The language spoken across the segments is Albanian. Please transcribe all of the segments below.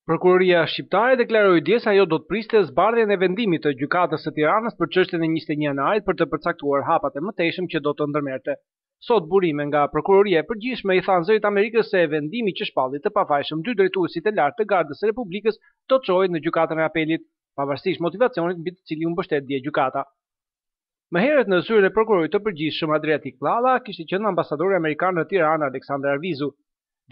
Prokuroria shqiptare deklaroi dje se ajo do të priste zbardhjen e vendimit të gjykatës së Tiranës për çështjen e 21 janarit për të përcaktuar hapat e mëtejshëm që do të ndërmerrte. Sot burime nga prokuroria e përgjithshme i thanë Zërit Amerikës se vendimi që shpalli të pafajshëm dy drejtuesit e lartë të Gardës së Republikës do të çohet në gjykatën e apelit, pavarësisht motivacionit mbi të cilin u mbështet dje gjykata. Më herët në zyrën e prokurorit të përgjithshëm Adriatik Vllalla kishte qenë ambasadori amerikan në Tiranë Aleksandar Arvizu.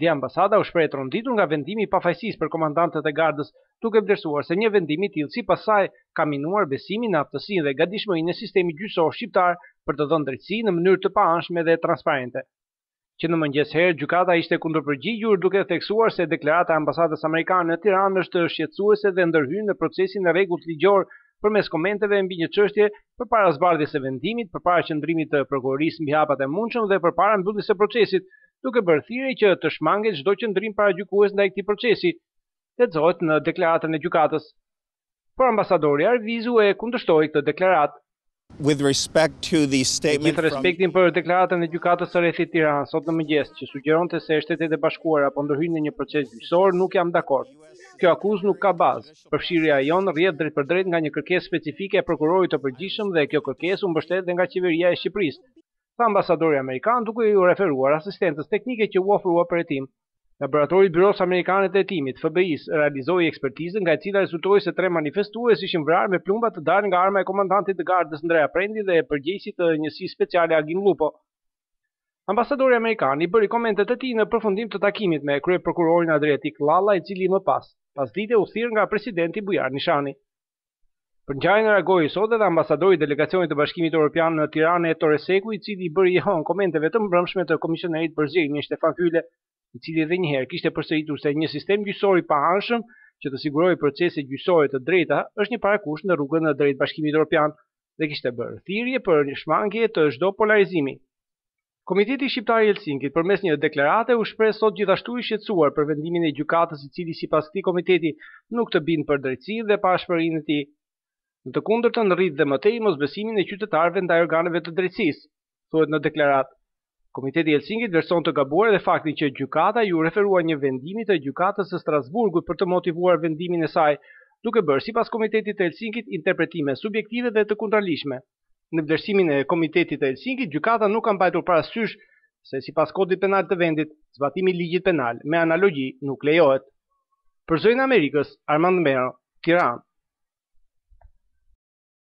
Dhe ambasada u shpreh e tronditur nga vendimi i pafajësisë për komandantët e Gardës, duke vlerësuar se një vendim i tillë sipas saj ka minuar besimin në aftësinë dhe gatishmërinë e sistemit gjyqësor shqiptar për të dhënë drejtësi në mënyrë të paanshme dhe transparente. Që në mëngjes herë gjykata ishte kundërpërgjigjur duke theksuar se deklarata e ambasadës amerikane në Tiranë është shqetësuese dhe ndërhyn në procesin e rregullt ligjor përmes komenteve mbi një çështje përpara zbardhjes së vendimit, përpara qëndrimit të prokurorisë mbi hapat e mundshëm dhe përpara mbylljes së procesit, duke bërë thirrje që të shmanget çdo qëndrim paragjykues ndaj këtij procesi, lexohet në deklaratën e gjykatës. Por ambasadori Arvizu e kundërshtoi këtë deklaratë. With respect to the statement Gjithë respektin për deklaratën e gjykatës së rrethit Tiranë sot në mëngjes, që sugjeronte se Shtetet e Bashkuara po ndërhyjnë në një proces gjyqësor, nuk jam dakord. Kjo akuzë nuk ka bazë. Përfshirja jonë rrjedh drejt për drejt nga një kërkesë specifike e prokurorit të përgjithshëm dhe kjo kërkesë u mbështet dhe nga qeveria e Shqipërisë, tha ambasadori amerikan duke u referuar asistentës teknike që u ofrua për hetim. Laboratori i Byros Amerikane të Hetimit, FBI-s, realizoi ekspertizën nga e cila rezultoi se 3 manifestues ishin vrarë me plumba të dalë nga arma e komandantit të Gardës Ndrej Aprendi dhe përgjegjësit të njësisë speciale Agim Lupo. Ambasadori amerikan i bëri komentet e tij në përfundim të takimit me kryeprokurorin Adriatik Vllalla, i cili më pas dite u thirr nga presidenti Bujar Nishani. Për ngjarjen reagoi sot edhe ambasadori i delegacionit të Bashkimit Evropian në Tiranë Ettore Seku, i cili i bëri jehon komenteve të mbrëmshme të komisionerit për zgjedhjen Stefan Fyle, i cili edhe një herë kishte përsëritur se një sistem gjyqësor i paanshëm që të sigurojë procese gjyqësore të drejta është një parakusht në rrugën në drejt Bashkimit Evropian dhe kishte bërë thirrje për shmangje të çdo polarizimi. Komiteti Shqiptar i Helsinkit përmes një deklarate u shpreh sot gjithashtu i shqetësuar për vendimin e gjykatës, i cili sipas këtij komiteti nuk të bin për drejtësi dhe pashpërinë e tij. Në të kundërtën rrit dhe mëtej mosbesimin e qytetarëve ndaj organeve të drejtësisë, thuhet në deklaratë. Komiteti i Helsinkit vlerëson të gabuar edhe faktin që gjykata ju referua një vendimi të gjykatës së Strasburgut për të motivuar vendimin e saj, duke bërë sipas Komitetit të Helsinkit interpretime subjektive dhe të kundërligjshme. Në vlerësimin e Komitetit të Helsinkit, gjykata nuk ka mbajtur parasysh se sipas kodit penal të vendit, zbatimi i ligjit penal me analogji nuk lejohet. Për Zërin e Amerikës, Armand Mero, Tiranë.